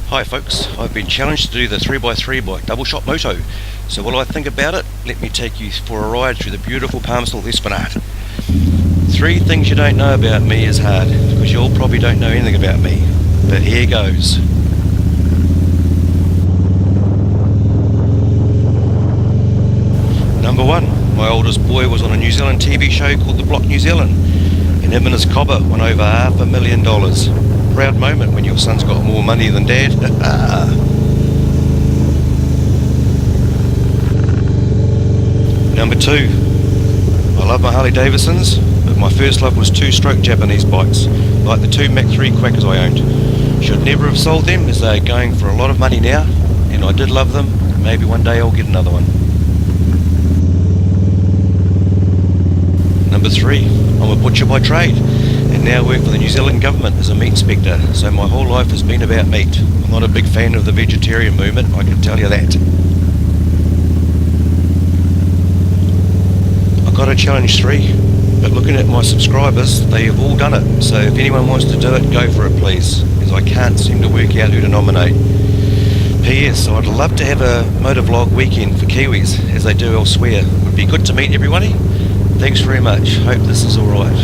Hi folks, I've been challenged to do the 3x3 bike double shot moto. So what do I think about it? Let me take you for a ride through the beautiful Palmerston Esplanade. 3 things you don't know about me is hard, because you all probably don't know anything about me. But here goes. Number 1, my oldest boy was on a New Zealand TV show called The Block New Zealand, and him and his cobber won over $500,000. Proud moment when your son's got more money than dad. Number 2, I love my Harley Davidsons, but my first love was 2-stroke Japanese bikes, like the 2 Mach 3 Quackers I owned. Should never have sold them, as they are going for a lot of money now, and I did love them. Maybe one day I'll get another one. Number 3, I'm a butcher by trade, and now work for the New Zealand government as a meat inspector, so my whole life has been about meat. I'm not a big fan of the vegetarian movement, I can tell you that. I got a challenge 3, but looking at my subscribers, they have all done it, so if anyone wants to do it, go for it please, because I can't seem to work out who to nominate. P.S. I'd love to have a motovlog weekend for Kiwis, as they do elsewhere. It would be good to meet everybody. Thanks very much, hope this is alright.